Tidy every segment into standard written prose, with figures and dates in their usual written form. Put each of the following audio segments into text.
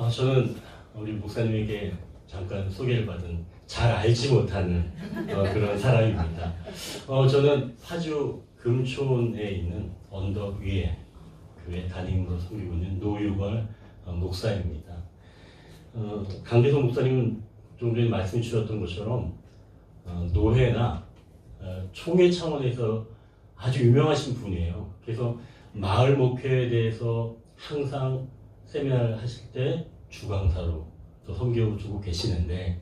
저는 우리 목사님에게 잠깐 소개를 받은 잘 알지 못하는 그런 사람입니다. 저는 파주 금촌에 있는 언덕 위에 교회 담임으로 섬기고 있는 노유걸 목사입니다. 강대성 목사님은 좀 전에 말씀 주셨던 것처럼 노회나 총회 차원에서 아주 유명하신 분이에요. 그래서 마을 목회에 대해서 항상 세미나를 하실 때 주강사로 또 섬겨주고 계시는데,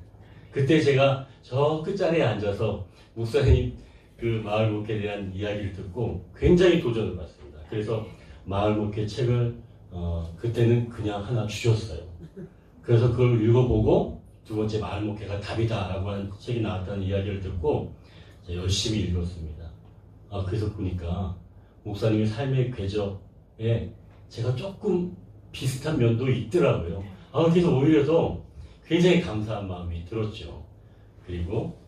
그때 제가 저 끝자리에 앉아서 목사님 그 마을 목회에 대한 이야기를 듣고 굉장히 도전을 받습니다. 그래서 마을 목회 책을 그때는 그냥 하나 주셨어요. 그래서 그걸 읽어보고 두 번째 마을 목회가 답이다라고 하는 책이 나왔다는 이야기를 듣고 열심히 읽었습니다. 그래서 보니까 목사님의 삶의 궤적에 제가 조금 비슷한 면도 있더라고요. 그래서 오히려 더 굉장히 감사한 마음이 들었죠. 그리고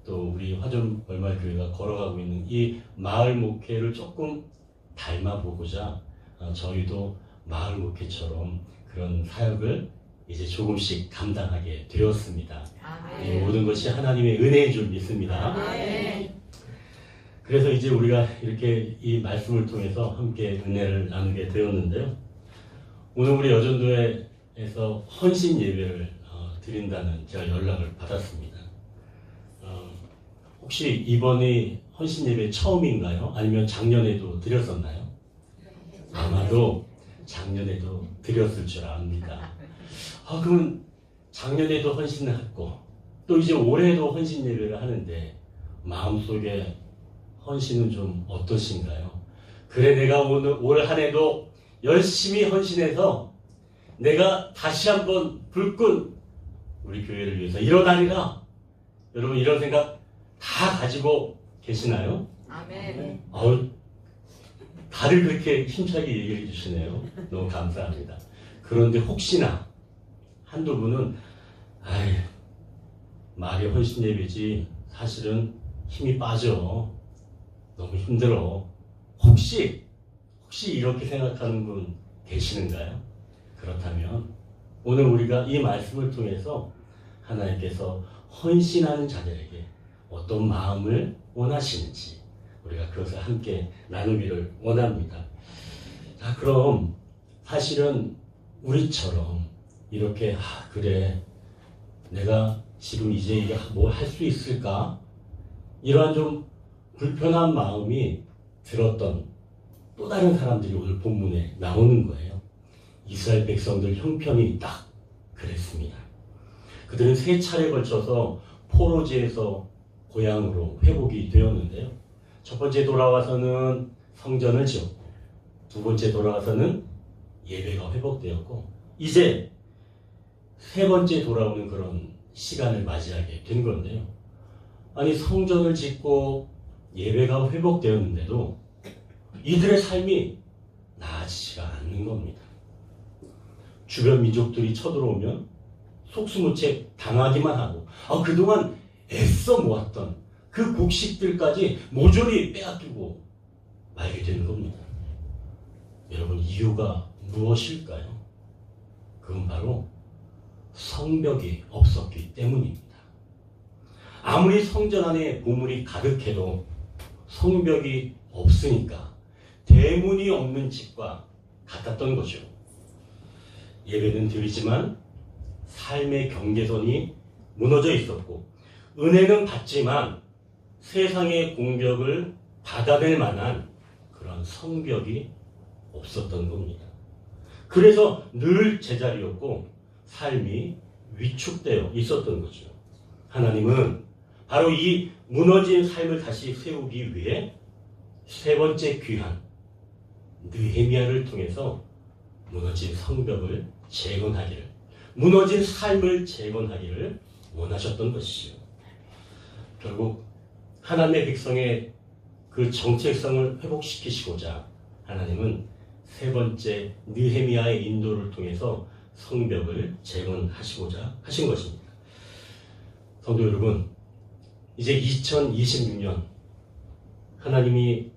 또 우리 화전 벌말교회가 걸어가고 있는 이 마을 목회를 조금 닮아보고자 저희도 마을 목회처럼 그런 사역을 이제 조금씩 감당하게 되었습니다. 이 모든 것이 하나님의 은혜인 줄 믿습니다. 그래서 이제 우리가 이렇게 이 말씀을 통해서 함께 은혜를 나누게 되었는데요. 오늘 우리 여전도회에서 헌신 예배를 드린다는 제가 연락을 받았습니다. 혹시 이번이 헌신 예배 처음인가요? 아니면 작년에도 드렸었나요? 아마도 작년에도 드렸을 줄 압니다. 그럼 작년에도 헌신을 했고 또 이제 올해도 헌신 예배를 하는데 마음속에 헌신은 좀 어떠신가요? 그래, 내가 오늘 올 한 해도 열심히 헌신해서 내가 다시 한번 불끈 우리 교회를 위해서 일어나리라. 여러분 이런 생각 다 가지고 계시나요? 아멘. 다들 그렇게 힘차게 얘기해 주시네요. 너무 감사합니다. 그런데 혹시나 한두 분은 말이 헌신 예배지 사실은 힘이 빠져. 너무 힘들어. 혹시 이렇게 생각하는 분 계시는가요? 그렇다면 오늘 우리가 이 말씀을 통해서 하나님께서 헌신하는 자들에게 어떤 마음을 원하시는지 우리가 그것을 함께 나누기를 원합니다. 자, 그럼 사실은 우리처럼 이렇게 그래, 내가 지금 이제 이게 뭘 할 수 있을까? 이러한 좀 불편한 마음이 들었던 또 다른 사람들이 오늘 본문에 나오는 거예요. 이스라엘 백성들 형편이 딱 그랬습니다. 그들은 3차례에 걸쳐서 포로지에서 고향으로 회복이 되었는데요. 첫 번째 돌아와서는 성전을 지었고, 두 번째 돌아와서는 예배가 회복되었고, 이제 세 번째 돌아오는 그런 시간을 맞이하게 된 건데요. 아니, 성전을 짓고 예배가 회복되었는데도 이들의 삶이 나아지지가 않는 겁니다. 주변 민족들이 쳐들어오면 속수무책 당하기만 하고 그동안 애써 모았던 그 곡식들까지 모조리 빼앗기고 말게 되는 겁니다. 여러분, 이유가 무엇일까요? 그건 바로 성벽이 없었기 때문입니다. 아무리 성전 안에 보물이 가득해도 성벽이 없으니까 대문이 없는 집과 같았던 거죠. 예배는 드리지만 삶의 경계선이 무너져 있었고, 은혜는 받지만 세상의 공격을 받아낼 만한 그런 성벽이 없었던 겁니다. 그래서 늘 제자리였고 삶이 위축되어 있었던 거죠. 하나님은 바로 이 무너진 삶을 다시 세우기 위해 세 번째 귀한 느헤미야를 통해서 무너진 성벽을 재건하기를, 무너진 삶을 재건하기를 원하셨던 것이죠. 결국 하나님의 백성의 그 정체성을 회복시키시고자 하나님은 세 번째 느헤미야의 인도를 통해서 성벽을 재건하시고자 하신 것입니다. 성도 여러분, 이제 2026년 하나님이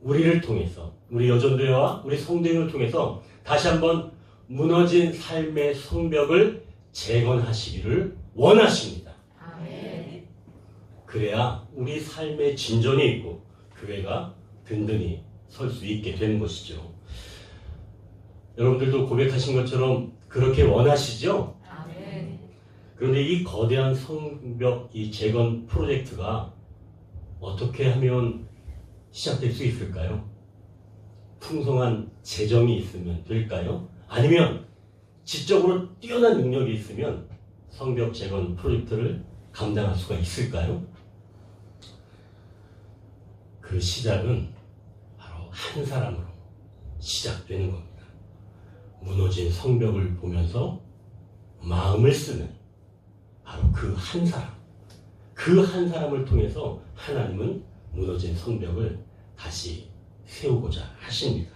우리를 통해서, 우리 여전도회와 우리 성도님을 통해서 다시 한번 무너진 삶의 성벽을 재건하시기를 원하십니다. 아멘. 그래야 우리 삶의 진전이 있고 교회가 든든히 설 수 있게 되는 것이죠. 여러분들도 고백하신 것처럼 그렇게 원하시죠? 아멘. 그런데 이 거대한 성벽 이 재건 프로젝트가 어떻게 하면 시작될 수 있을까요? 풍성한 재정이 있으면 될까요? 아니면 지적으로 뛰어난 능력이 있으면 성벽 재건 프로젝트를 감당할 수가 있을까요? 그 시작은 바로 한 사람으로 시작되는 겁니다. 무너진 성벽을 보면서 마음을 쓰는 바로 그 한 사람, 그 한 사람을 통해서 하나님은 무너진 성벽을 다시 세우고자 하십니다.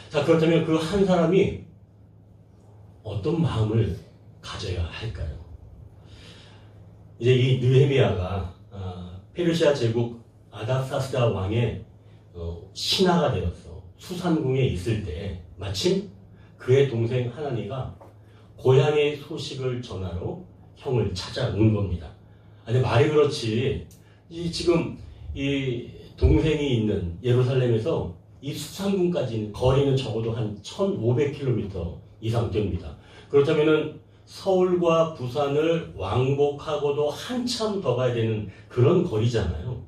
자, 그렇다면 그 한 사람이 어떤 마음을 가져야 할까요? 이제 이 느헤미야가 페르시아 제국 아닥사스다 왕의 신하가 되어서 수산궁에 있을 때 마침 그의 동생 하나니가 고향의 소식을 전하러 형을 찾아온 겁니다. 아니, 말이 그렇지. 지금 이 동생이 있는 예루살렘에서 이 수산궁까지 거리는 적어도 한 1500km 이상 됩니다. 그렇다면은 서울과 부산을 왕복하고도 한참 더 가야 되는 그런 거리잖아요.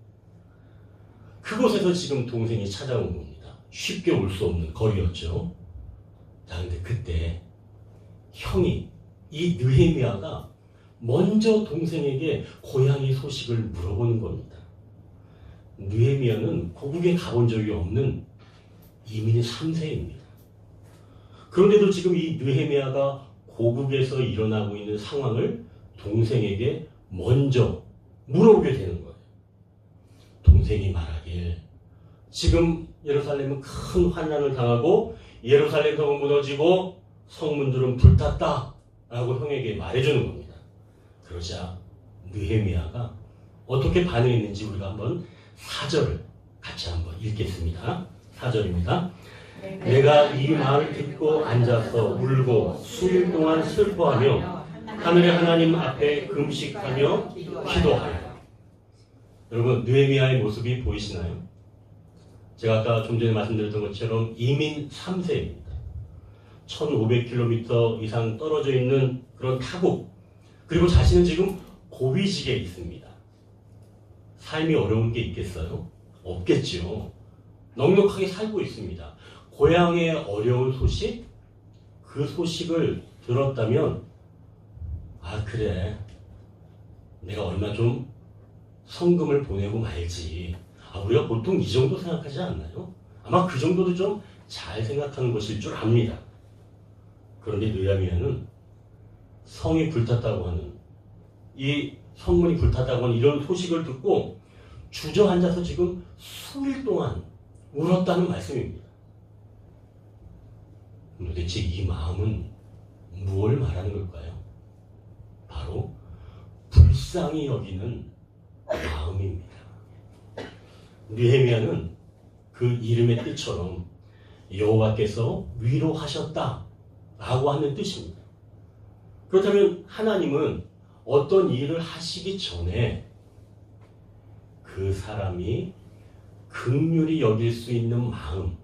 그곳에서 지금 동생이 찾아온 겁니다. 쉽게 올 수 없는 거리였죠. 자, 근데 그때 형이 이 느헤미야가 먼저 동생에게 고향의 소식을 물어보는 겁니다. 느헤미야는 고국에 가본 적이 없는 이민 3세입니다. 그런데도 지금 이 느헤미야가 고국에서 일어나고 있는 상황을 동생에게 먼저 물어보게 되는 거예요. 동생이 말하길 지금 예루살렘은 큰 환난을 당하고 예루살렘 성은 무너지고 성문들은 불탔다 라고 형에게 말해주는 겁니다. 그러자 느헤미야가 어떻게 반응했는지 우리가 한번 4절을 같이 한번 읽겠습니다. 4절입니다. 내가 이 말을 듣고 앉아서 울고 수일 동안 슬퍼하며 하늘의 하나님 앞에 금식하며 기도하여. 여러분, 느헤미야의 모습이 보이시나요? 제가 아까 좀 전에 말씀드렸던 것처럼 이민 3세입니다. 1500km 이상 떨어져 있는 그런 타국, 그리고 자신은 지금 고위직에 있습니다. 삶이 어려운 게 있겠어요? 없겠죠. 넉넉하게 살고 있습니다. 고향의 어려운 소식, 그 소식을 들었다면 아, 그래, 내가 얼마 좀 성금을 보내고 말지. 우리가 보통 이 정도 생각하지 않나요? 아마 그 정도도 좀 잘 생각하는 것일 줄 압니다. 그런데 느헤미야는 성이 불탔다고 하는, 이 성문이 불탔다고 하는 이런 소식을 듣고 주저앉아서 지금 수일 동안 울었다는 말씀입니다. 도대체 이 마음은 무엇을 말하는 걸까요? 바로 불쌍히 여기는 마음입니다. 느헤미야는 그 이름의 뜻처럼 여호와께서 위로하셨다 라고 하는 뜻입니다. 그렇다면 하나님은 어떤 일을 하시기 전에 그 사람이 긍휼히 여길 수 있는 마음,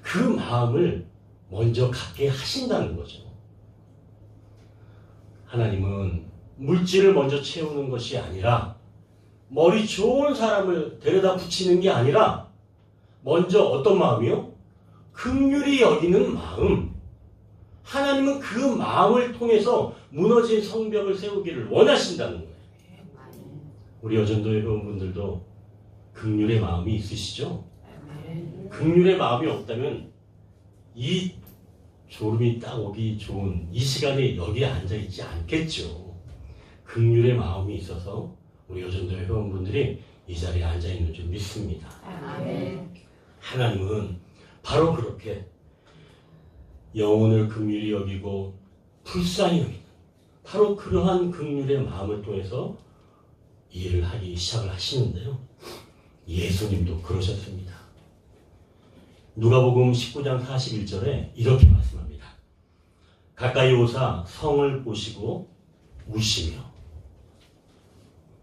그 마음을 먼저 갖게 하신다는 거죠. 하나님은 물질을 먼저 채우는 것이 아니라, 머리 좋은 사람을 데려다 붙이는 게 아니라 먼저 어떤 마음이요? 긍휼히 여기는 마음. 하나님은 그 마음을 통해서 무너진 성벽을 세우기를 원하신다는 거예요. 우리 여전도의 회원분들도 긍휼의 마음이 있으시죠? 긍휼의 마음이 없다면 이 졸음이 딱 오기 좋은 이 시간에 여기에 앉아있지 않겠죠. 긍휼의 마음이 있어서 우리 여전도의 회원분들이 이 자리에 앉아있는 줄 믿습니다. 하나님은 바로 그렇게 영혼을 긍휼히 여기고 불쌍히 여기는 바로 그러한 긍휼의 마음을 통해서 일을 하기 시작을 하시는데요. 예수님도 그러셨습니다. 누가복음 19장 41절에 이렇게 말씀합니다. 가까이 오사 성을 보시고 우시며,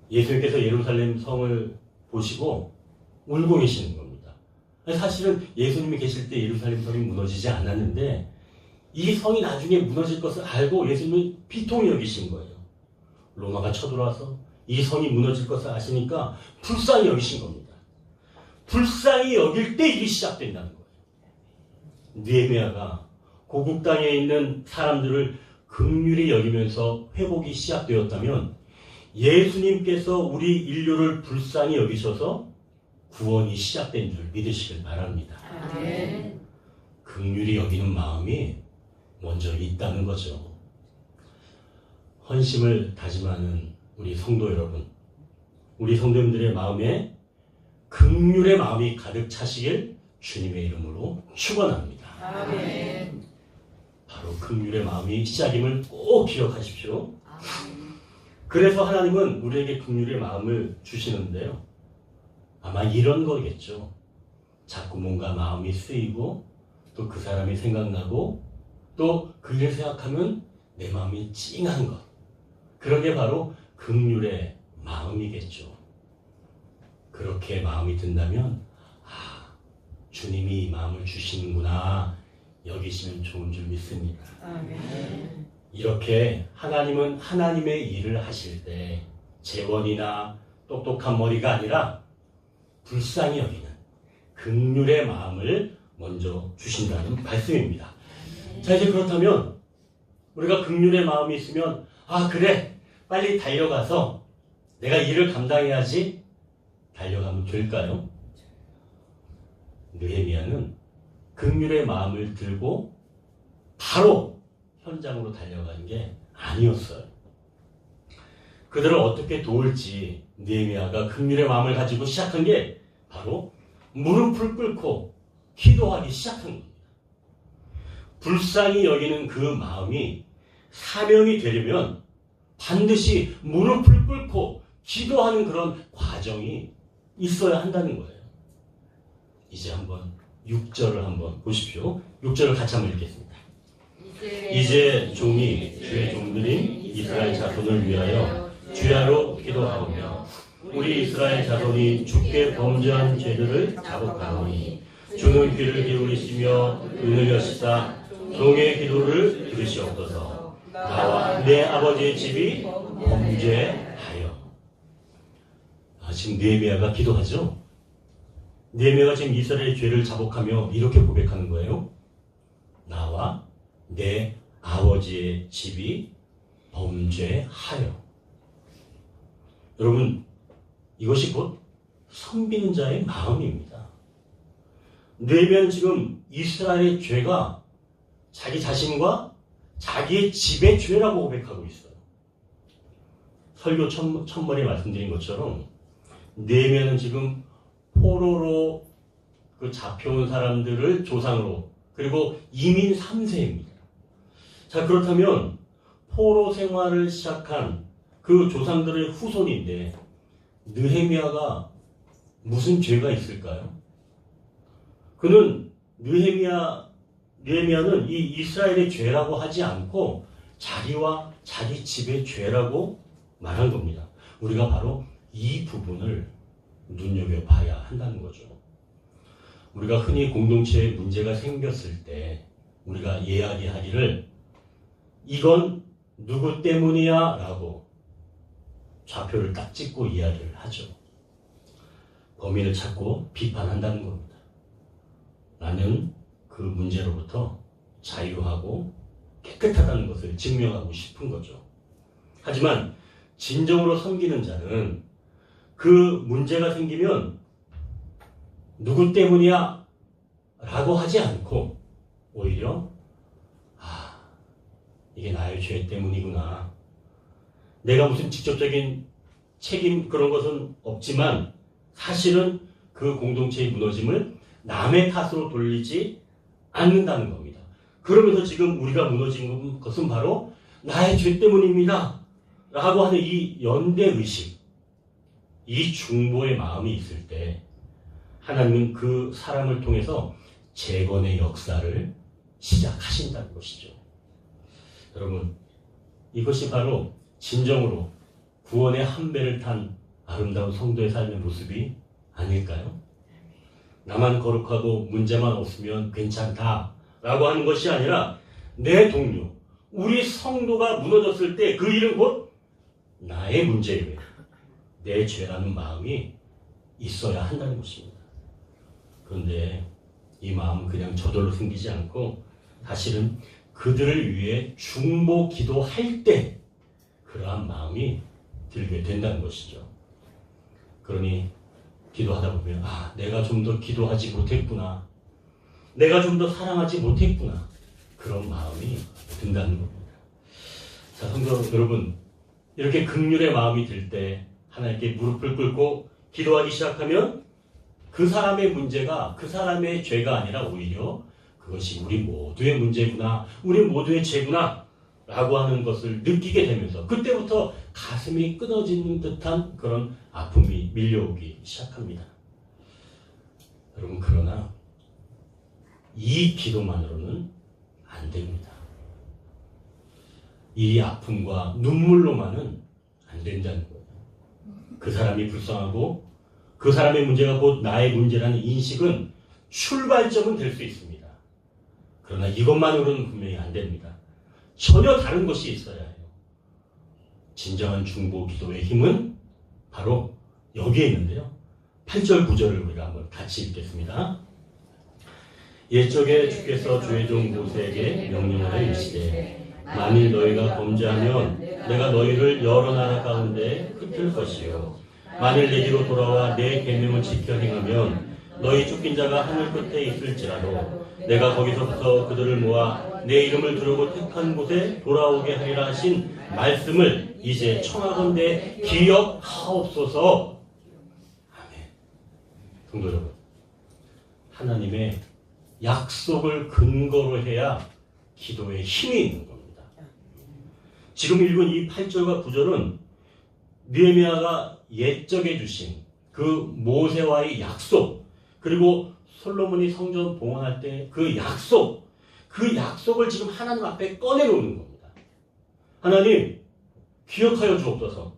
예수님께서 예루살렘 성을 보시고 울고 계시는 겁니다. 사실은 예수님이 계실 때 예루살렘 성이 무너지지 않았는데 이 성이 나중에 무너질 것을 알고 예수님이 비통히 여기신 거예요. 로마가 쳐들어와서 이 성이 무너질 것을 아시니까 불쌍히 여기신 겁니다. 불쌍히 여길 때 일이 시작된다는 거예요. 느헤미야가 고국 땅에 있는 사람들을 긍휼히 여기면서 회복이 시작되었다면 예수님께서 우리 인류를 불쌍히 여기셔서 구원이 시작된 줄 믿으시길 바랍니다. 아멘. 긍휼히 여기는 마음이 먼저 있다는 거죠. 헌심을 다짐하는 우리 성도 여러분, 우리 성도님들의 마음에 긍휼의 마음이 가득 차시길 주님의 이름으로 축원합니다. 아멘. 바로 긍휼의 마음이 시작임을 꼭 기억하십시오. 아멘. 그래서 하나님은 우리에게 긍휼의 마음을 주시는데요. 아마 이런 거겠죠. 자꾸 뭔가 마음이 쓰이고 또 그 사람이 생각나고 또 그 일을 생각하면 내 마음이 찡한 것. 그런 게 바로 긍휼의 마음이겠죠. 그렇게 마음이 든다면 주님이 이 마음을 주시는구나 여기시면 좋은 줄 믿습니다. 아멘. 이렇게 하나님은 하나님의 일을 하실 때 재원이나 똑똑한 머리가 아니라 불쌍히 여기는 긍휼의 마음을 먼저 주신다는 말씀입니다. 자, 이제 그렇다면 우리가 긍휼의 마음이 있으면 그래 빨리 달려가서 내가 일을 감당해야지 달려가면 될까요? 느헤미야는 긍휼의 마음을 들고 바로 현장으로 달려간 게 아니었어요. 그들을 어떻게 도울지 느헤미야가 긍휼의 마음을 가지고 시작한 게 바로 무릎을 꿇고 기도하기 시작한 겁니다. 불쌍히 여기는 그 마음이 사명이 되려면 반드시 무릎을 꿇고 기도하는 그런 과정이 있어야 한다는 거예요. 이제 한번 6절을 한번 보십시오. 6절을 같이 한번 읽겠습니다. 이제 종이 주의 종들인 이스라엘 자손을 위하여 주야로 기도하오며 우리 이스라엘 자손이 주께 범죄한 죄들을 자복하오니 주는 귀를 기울이시며 은을 여시사 종의 기도를 들으시옵소서. 나와 내 아버지의 집이 범죄하여. 지금 느헤미야가 기도하죠. 느헤미야가 지금 이스라엘의 죄를 자복하며 이렇게 고백하는 거예요. 나와 내 아버지의 집이 범죄하여. 여러분, 이것이 곧 섬기는 자의 마음입니다. 느헤미야는 지금 이스라엘의 죄가 자기 자신과 자기의 집의 죄라고 고백하고 있어요. 설교 첫머리에 말씀드린 것처럼 느헤미야는 지금 포로로 잡혀온 사람들을 조상으로 그리고 이민 3세입니다. 자, 그렇다면 포로 생활을 시작한 그 조상들의 후손인데 느헤미야가 무슨 죄가 있을까요? 그는 느헤미야는 이 이스라엘의 죄라고 하지 않고 자기와 자기 집의 죄라고 말한 겁니다. 우리가 바로 이 부분을 눈여겨봐야 한다는 거죠. 우리가 흔히 공동체에 문제가 생겼을 때 우리가 이야기하기를 이건 누구 때문이야? 라고 좌표를 딱 찍고 이야기를 하죠. 범인을 찾고 비판한다는 겁니다. 나는 그 문제로부터 자유하고 깨끗하다는 것을 증명하고 싶은 거죠. 하지만 진정으로 섬기는 자는 그 문제가 생기면 누구 때문이야? 라고 하지 않고 오히려 이게 나의 죄 때문이구나. 내가 무슨 직접적인 책임 그런 것은 없지만 사실은 그 공동체의 무너짐을 남의 탓으로 돌리지 않는다는 겁니다. 그러면서 지금 우리가 무너진 것은 바로 나의 죄 때문입니다. 라고 하는 이 연대의식, 이 중보의 마음이 있을 때 하나님은 그 사람을 통해서 재건의 역사를 시작하신다는 것이죠. 여러분, 이것이 바로 진정으로 구원의 한 배를 탄 아름다운 성도의 삶의 모습이 아닐까요? 나만 거룩하고 문제만 없으면 괜찮다라고 하는 것이 아니라 내 동료, 우리 성도가 무너졌을 때 그 일은 곧 나의 문제예요. 내 죄라는 마음이 있어야 한다는 것입니다. 그런데 이 마음은 그냥 저절로 생기지 않고 사실은 그들을 위해 중보 기도할 때 그러한 마음이 들게 된다는 것이죠. 그러니 기도하다 보면 내가 좀 더 기도하지 못했구나. 내가 좀 더 사랑하지 못했구나. 그런 마음이 든다는 겁니다. 자, 성도 여러분, 이렇게 긍휼의 마음이 들 때 하나님께 무릎을 꿇고 기도하기 시작하면 그 사람의 문제가 그 사람의 죄가 아니라 오히려 그것이 우리 모두의 문제구나, 우리 모두의 죄구나 라고 하는 것을 느끼게 되면서 그때부터 가슴이 끊어지는 듯한 그런 아픔이 밀려오기 시작합니다. 여러분, 그러나 이 기도만으로는 안 됩니다. 이 아픔과 눈물로만은 안 된다는 거예요. 그 사람이 불쌍하고 그 사람의 문제가 곧 나의 문제라는 인식은 출발점은 될 수 있습니다. 그러나 이것만으로는 분명히 안 됩니다. 전혀 다른 것이 있어야 해요. 진정한 중보 기도의 힘은 바로 여기에 있는데요. 8절 9절을 우리가 한번 같이 읽겠습니다. 옛적에 주께서 주의 종 모세에게 명령하여 이르시되 만일 너희가 범죄하면 내가 너희를 여러 나라 가운데 흩을 것이요 만일 내게로 돌아와 내 계명을 지켜 행하면 너희 쫓긴 자가 하늘 끝에 있을지라도 내가 거기서부터 그들을 모아 내 이름을 두르고 택한 곳에 돌아오게 하리라 하신 말씀을 이제 청하건대 기억하옵소서. 아멘. 성도 여러분, 하나님의 약속을 근거로 해야 기도에 힘이 있는 겁니다. 지금 읽은 이 8절과 9절은 느헤미야가 옛적에 주신 그 모세와의 약속, 그리고 솔로몬이 성전 봉헌할 때 그 약속을 지금 하나님 앞에 꺼내놓는 겁니다. 하나님, 기억하여 주옵소서.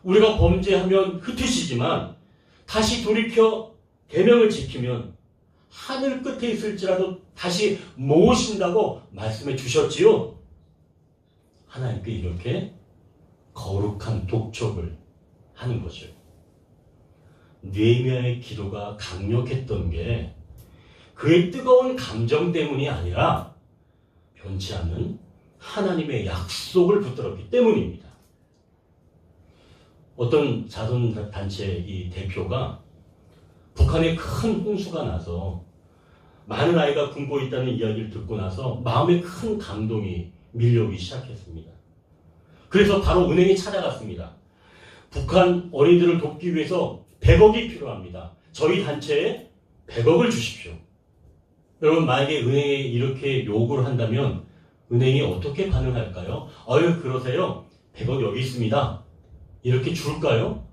우리가 범죄하면 흩으시지만 다시 돌이켜 계명을 지키면 하늘 끝에 있을지라도 다시 모으신다고 말씀해 주셨지요. 하나님께 이렇게 거룩한 독촉을 하는 거죠. 느헤미야의 기도가 강력했던 게 그의 뜨거운 감정 때문이 아니라 변치 않는 하나님의 약속을 붙들었기 때문입니다. 어떤 자선단체 이 대표가 북한에 큰 홍수가 나서 많은 아이가 굶고 있다는 이야기를 듣고 나서 마음에 큰 감동이 밀려오기 시작했습니다. 그래서 바로 은행에 찾아갔습니다. 북한 어린이들을 돕기 위해서 100억이 필요합니다. 저희 단체에 100억을 주십시오. 여러분, 만약에 은행에 이렇게 요구를 한다면 은행이 어떻게 반응할까요? 그러세요. 100억 여기 있습니다. 이렇게 줄까요?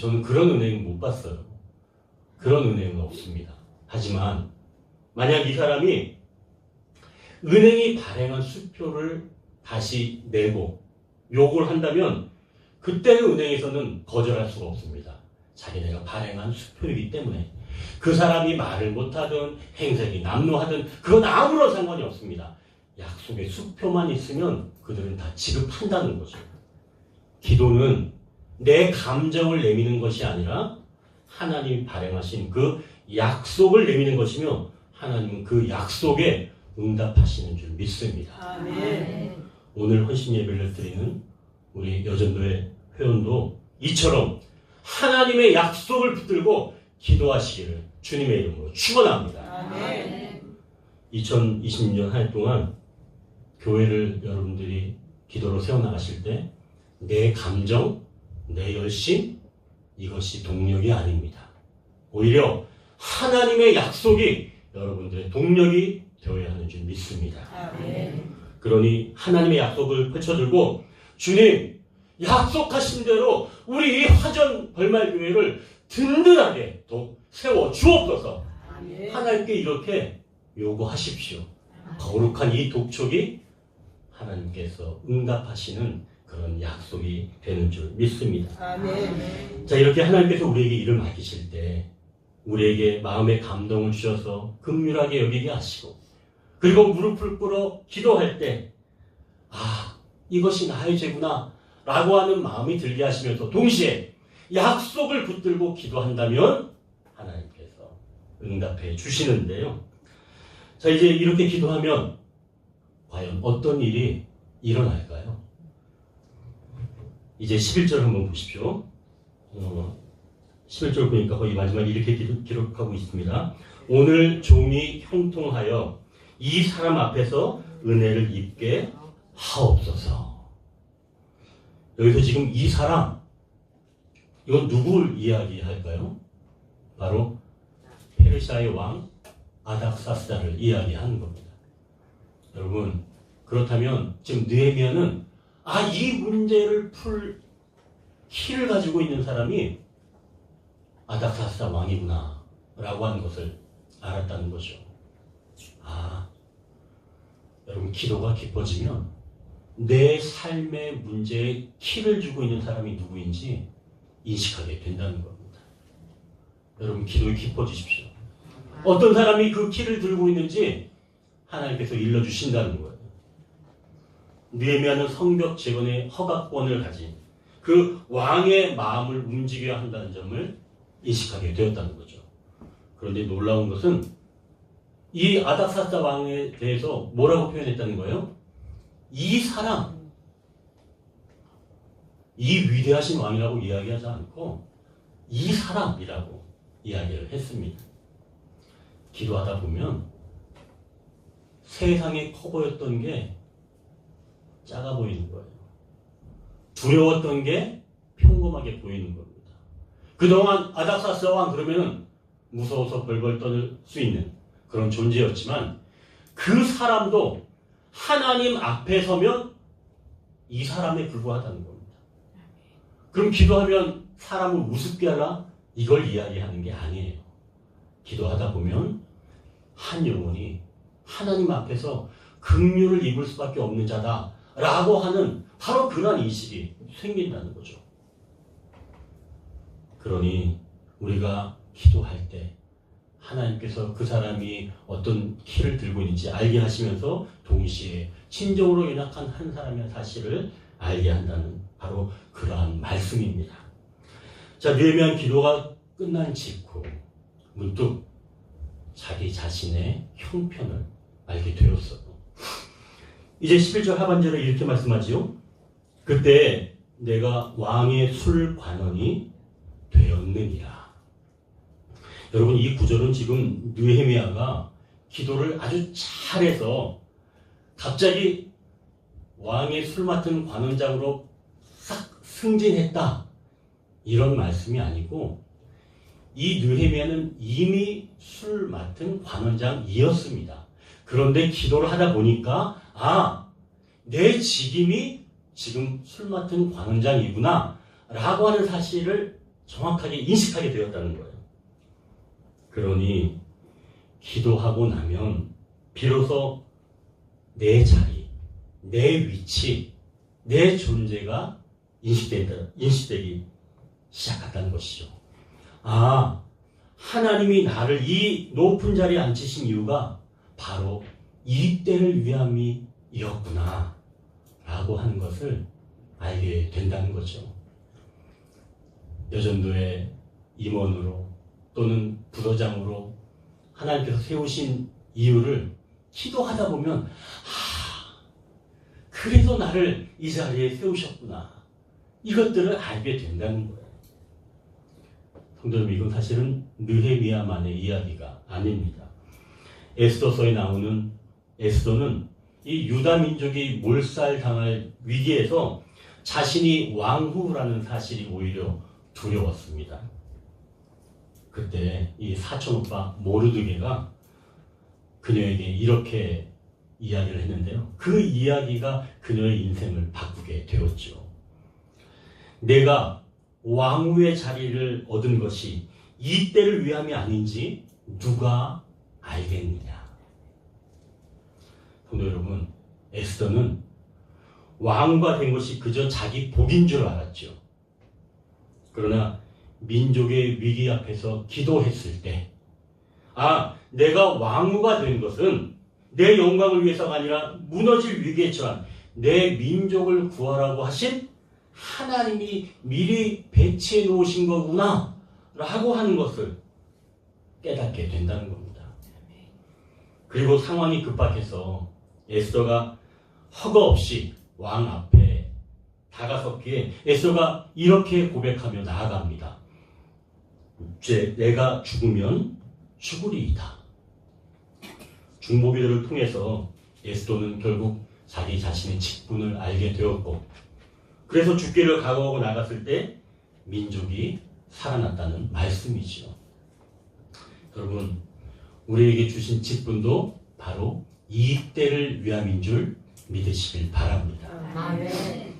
저는 그런 은행은 못 봤어요. 그런 은행은 없습니다. 하지만 만약 이 사람이 은행이 발행한 수표를 다시 내고 요구를 한다면 그때는 은행에서는 거절할 수가 없습니다. 자기네가 발행한 수표이기 때문에 그 사람이 말을 못하든 행색이 남루하든 그건 아무런 상관이 없습니다. 약속의 수표만 있으면 그들은 다 지급한다는 거죠. 기도는 내 감정을 내미는 것이 아니라 하나님이 발행하신 그 약속을 내미는 것이며 하나님은 그 약속에 응답하시는 줄 믿습니다. 아멘. 오늘 헌신 예배를 드리는 우리 여전도의 회원도 이처럼 하나님의 약속을 붙들고 기도하시기를 주님의 이름으로 축원합니다. 아멘. 2020년 한 해 동안 교회를 여러분들이 기도로 세워나가실 때 내 감정, 내 열심, 이것이 동력이 아닙니다. 오히려 하나님의 약속이 여러분들의 동력이 되어야 하는 줄 믿습니다. 아멘. 그러니 하나님의 약속을 펼쳐들고 주님, 약속하신 대로 우리 이 화전 벌말교회를 든든하게 또 세워 주옵소서. 아멘. 하나님께 이렇게 요구하십시오. 거룩한 이 독촉이 하나님께서 응답하시는 그런 약속이 되는 줄 믿습니다. 아멘. 자, 이렇게 하나님께서 우리에게 일을 맡기실 때 우리에게 마음의 감동을 주셔서 긍휼하게 여기게 하시고, 그리고 무릎을 꿇어 기도할 때 이것이 나의 죄구나 라고 하는 마음이 들게 하시면서 동시에 약속을 붙들고 기도한다면 하나님께서 응답해 주시는데요. 자, 이제 이렇게 기도하면 과연 어떤 일이 일어날까요? 이제 11절 한번 보십시오. 11절 보니까 거의 마지막에 이렇게 기록하고 있습니다. 오늘 종이 형통하여 이 사람 앞에서 은혜를 입게 하옵소서. 여기서 지금 이 사람, 이건 누구를 이야기할까요? 바로 페르시아의 왕 아닥사스다를 이야기하는 겁니다. 여러분, 그렇다면 지금 느헤미야는 이 문제를 풀 키를 가지고 있는 사람이 아닥사스다 왕이구나 라고 하는 것을 알았다는 거죠. 여러분, 기도가 깊어지면 내 삶의 문제에 키를 주고 있는 사람이 누구인지 인식하게 된다는 겁니다. 여러분, 기도에 깊어지십시오. 어떤 사람이 그 키를 들고 있는지 하나님께서 일러주신다는 거예요. 느헤미야는 성벽 재건의 허가권을 가진 그 왕의 마음을 움직여야 한다는 점을 인식하게 되었다는 거죠. 그런데 놀라운 것은 이 아닥사스다 왕에 대해서 뭐라고 표현했다는 거예요? 이 사람, 이 위대하신 왕이라고 이야기하지 않고 이 사람이라고 이야기를 했습니다. 기도하다 보면 세상에 커 보였던 게 작아 보이는 거예요. 두려웠던 게 평범하게 보이는 겁니다. 그동안 아닥사스다 왕 그러면은 무서워서 벌벌 떠들 수 있는 그런 존재였지만 그 사람도 하나님 앞에 서면 이 사람에 불과하다는 겁니다. 그럼 기도하면 사람을 우습게 하라? 이걸 이야기하는 게 아니에요. 기도하다 보면 한 영혼이 하나님 앞에서 긍휼을 입을 수밖에 없는 자다라고 하는 바로 그런 인식이 생긴다는 거죠. 그러니 우리가 기도할 때 하나님께서 그 사람이 어떤 키를 들고 있는지 알게 하시면서 동시에 친정으로 연약한 한 사람의 사실을 알게 한다는 바로 그러한 말씀입니다. 자, 느헤미야 기도가 끝난 직후 문득 자기 자신의 형편을 알게 되었어요. 이제 11절 하반절에 이렇게 말씀하지요. 그때 내가 왕의 술관원이 되었느니라. 여러분, 이 구절은 지금 느헤미야가 기도를 아주 잘해서 갑자기 왕의 술 맡은 관원장으로 싹 승진했다, 이런 말씀이 아니고 이 느헤미야는 이미 술 맡은 관원장이었습니다. 그런데 기도를 하다 보니까 내 직임이 지금 술 맡은 관원장이구나 라고 하는 사실을 정확하게 인식하게 되었다는 거예요. 그러니 기도하고 나면 비로소 내 자리, 내 위치, 내 존재가 인식되기 시작했다는 것이죠. 하나님이 나를 이 높은 자리에 앉히신 이유가 바로 이 때를 위함이었구나 라고 하는 것을 알게 된다는 거죠. 여전도의 임원으로 또는 부도장으로 하나님께서 세우신 이유를 기도하다 보면 그래서 나를 이 자리에 세우셨구나, 이것들을 알게 된다는 거예요. 성도 여러분, 이건 사실은 느헤미야만의 이야기가 아닙니다. 에스더서에 나오는 에스더는 이 유다 민족이 몰살당할 위기에서 자신이 왕후라는 사실이 오히려 두려웠습니다. 그때 이 사촌 오빠 모르드게가 그녀에게 이렇게 이야기를 했는데요. 그 이야기가 그녀의 인생을 바꾸게 되었죠. 내가 왕후의 자리를 얻은 것이 이 때를 위함이 아닌지 누가 알겠느냐. 성도 여러분, 에스더는 왕후가 된 것이 그저 자기 복인 줄 알았죠. 그러나 민족의 위기 앞에서 기도했을 때, 내가 왕후가 된 것은 내 영광을 위해서가 아니라 무너질 위기에 처한 내 민족을 구하라고 하신 하나님이 미리 배치해 놓으신 거구나 라고 하는 것을 깨닫게 된다는 겁니다. 그리고 상황이 급박해서 에스더가 허가 없이 왕 앞에 다가섰기에 에스더가 이렇게 고백하며 나아갑니다. 내가 죽으면 죽으리이다. 중보기도를 통해서 에스더는 결국 자기 자신의 직분을 알게 되었고, 그래서 죽기를 각오하고 나갔을 때 민족이 살아났다는 말씀이지요. 여러분, 우리에게 주신 직분도 바로 이 때를 위함인 줄 믿으시길 바랍니다. 아멘.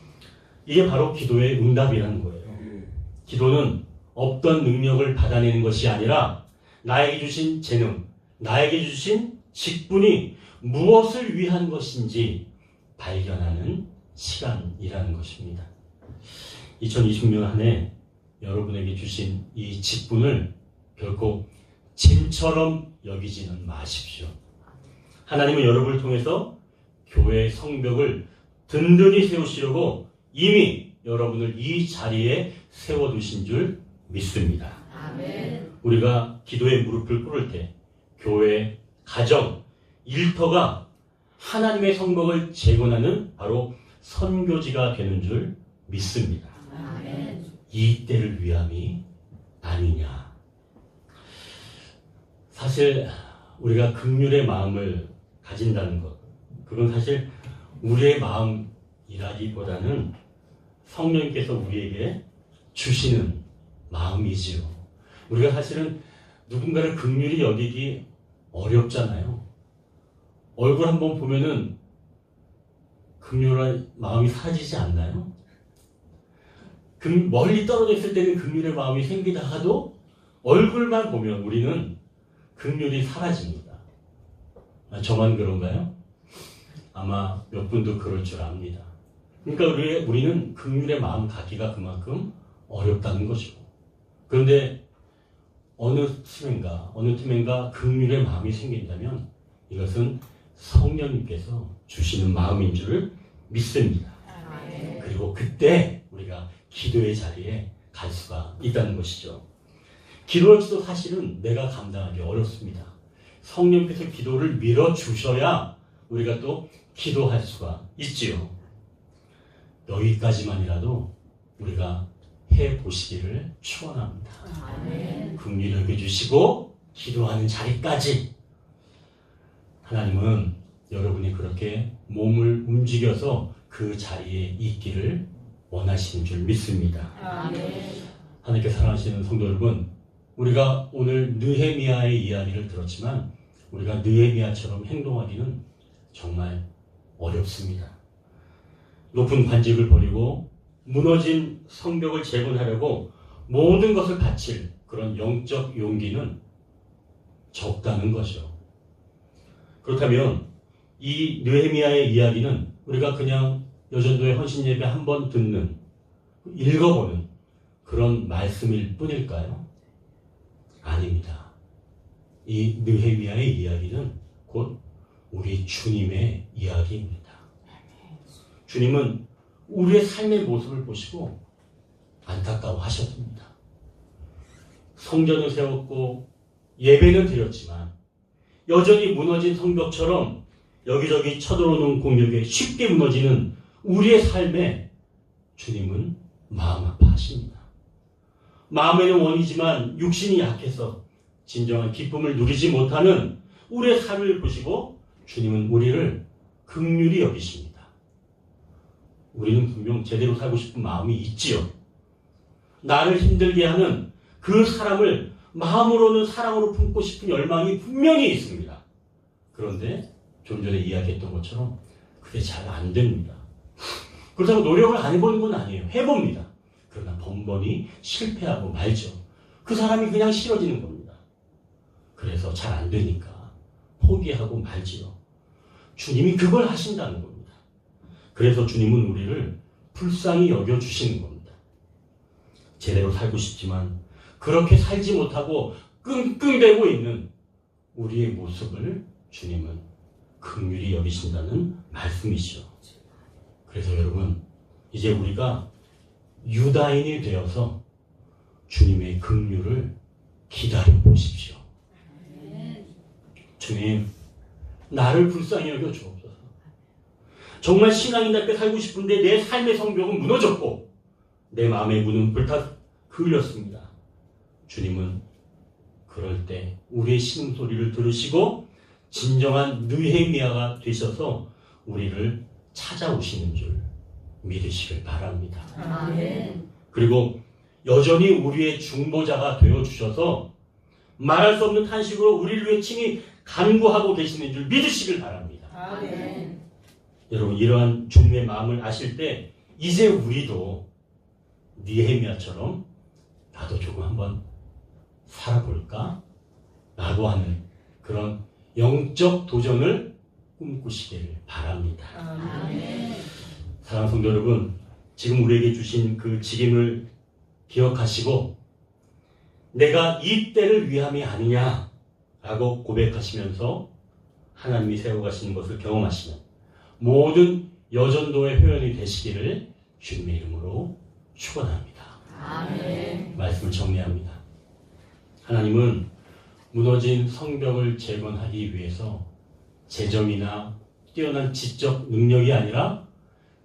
이게 바로 기도의 응답이라는 거예요. 기도는 없던 능력을 받아내는 것이 아니라 나에게 주신 재능, 나에게 주신 직분이 무엇을 위한 것인지 발견하는 시간이라는 것입니다. 2020년 한 해 여러분에게 주신 이 직분을 결코 짐처럼 여기지는 마십시오. 하나님은 여러분을 통해서 교회의 성벽을 든든히 세우시려고 이미 여러분을 이 자리에 세워두신 줄 믿습니다. 아멘. 우리가 기도에 무릎을 꿇을 때 교회, 가정, 일터가 하나님의 성벽을 재건하는 바로 선교지가 되는 줄 믿습니다. 아멘. 이 때를 위함이 아니냐. 사실 우리가 긍휼의 마음을 가진다는 것, 그건 사실 우리의 마음이라기보다는 성령께서 우리에게 주시는 마음이지요. 우리가 사실은 누군가를 긍휼히 여기기 어렵잖아요. 얼굴 한번 보면은 긍휼한 마음이 사라지지 않나요? 멀리 떨어져 있을 때는 긍휼의 마음이 생기다 하도 얼굴만 보면 우리는 긍휼이 사라집니다. 저만 그런가요? 아마 몇 분도 그럴 줄 압니다. 그러니까 우리는 긍휼의 마음 갖기가 그만큼 어렵다는 거죠. 그런데 어느 틈엔가 긍휼의 마음이 생긴다면 이것은 성령님께서 주시는 마음인 줄 믿습니다. 아멘. 그리고 그때 우리가 기도의 자리에 갈 수가 있다는 것이죠. 기도할지도 사실은 내가 감당하기 어렵습니다. 성령께서 기도를 밀어주셔야 우리가 또 기도할 수가 있지요. 여기까지만이라도 우리가 해보시기를 축원합니다. 아멘. 긍휼히 여겨주시고 기도하는 자리까지 하나님은 여러분이 그렇게 몸을 움직여서 그 자리에 있기를 원하시는 줄 믿습니다. 아멘. 하나님께 사랑하시는 성도 여러분, 우리가 오늘 느헤미야의 이야기를 들었지만 우리가 느헤미야처럼 행동하기는 정말 어렵습니다. 높은 관직을 버리고 무너진 성벽을 재건하려고 모든 것을 바칠 그런 영적 용기는 적다는 거죠. 그렇다면 이 느헤미야의 이야기는 우리가 그냥 여전도의 헌신예배 한번 듣는, 읽어보는 그런 말씀일 뿐일까요? 아닙니다. 이 느헤미야의 이야기는 곧 우리 주님의 이야기입니다. 주님은 우리의 삶의 모습을 보시고 안타까워하셨습니다. 성전을 세웠고 예배는 드렸지만 여전히 무너진 성벽처럼 여기저기 쳐들어오는 공격에 쉽게 무너지는 우리의 삶에 주님은 마음 아파하십니다. 마음에는 원이지만 육신이 약해서 진정한 기쁨을 누리지 못하는 우리의 삶을 보시고 주님은 우리를 긍휼히 여기십니다. 우리는 분명 제대로 살고 싶은 마음이 있지요. 나를 힘들게 하는 그 사람을 마음으로는 사랑으로 품고 싶은 열망이 분명히 있습니다. 그런데 좀 전에 이야기했던 것처럼 그게 잘 안 됩니다. 그렇다고 노력을 안 해보는 건 아니에요. 해봅니다. 그러나 번번이 실패하고 말죠. 그 사람이 그냥 싫어지는 겁니다. 그래서 잘 안 되니까 포기하고 말지요. 주님이 그걸 하신다는 겁니다. 그래서 주님은 우리를 불쌍히 여겨주시는 겁니다. 제대로 살고 싶지만 그렇게 살지 못하고 끙끙대고 있는 우리의 모습을 주님은 긍휼히 여기신다는 말씀이시죠. 그래서 여러분, 이제 우리가 유다인이 되어서 주님의 긍휼을 기다려 보십시오. 주님, 나를 불쌍히 여겨 주옵소서. 정말 신앙인답게 살고 싶은데 내 삶의 성벽은 무너졌고 내 마음의 문은 불타 그을렸습니다. 주님은 그럴 때 우리의 신음소리를 들으시고 진정한 느헤미야가 되셔서 우리를 찾아오시는 줄 믿으시길 바랍니다. 아멘. 그리고 여전히 우리의 중보자가 되어주셔서 말할 수 없는 탄식으로 우리를 위해 친히 간구하고 계시는 줄 믿으시길 바랍니다. 아멘. 여러분, 이러한 주님의 마음을 아실 때 이제 우리도 느헤미야처럼 나도 조금 한번 살아볼까? 라고 하는 그런 영적 도전을 꿈꾸시길 바랍니다. 아멘. 사랑하는 성도 여러분, 지금 우리에게 주신 그 직임을 기억하시고 내가 이 때를 위함이 아니냐 라고 고백하시면서 하나님이 세워가시는 것을 경험하시는 모든 여전도의 회원이 되시기를 주님의 이름으로 축원합니다. 아멘. 말씀을 정리합니다. 하나님은 무너진 성벽을 재건하기 위해서 재정이나 뛰어난 지적 능력이 아니라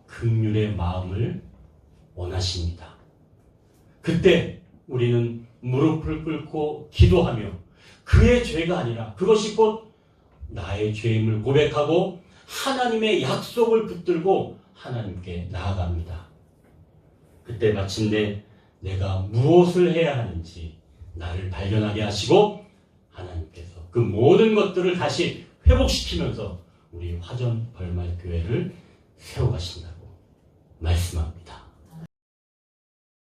긍휼의 마음을 원하십니다. 그때 우리는 무릎을 꿇고 기도하며 그의 죄가 아니라 그것이 곧 나의 죄임을 고백하고 하나님의 약속을 붙들고 하나님께 나아갑니다. 그때 마침내 내가 무엇을 해야 하는지 나를 발견하게 하시고 하나님께서 그 모든 것들을 다시 회복시키면서 우리 화전 벌말 교회를 세워가신다.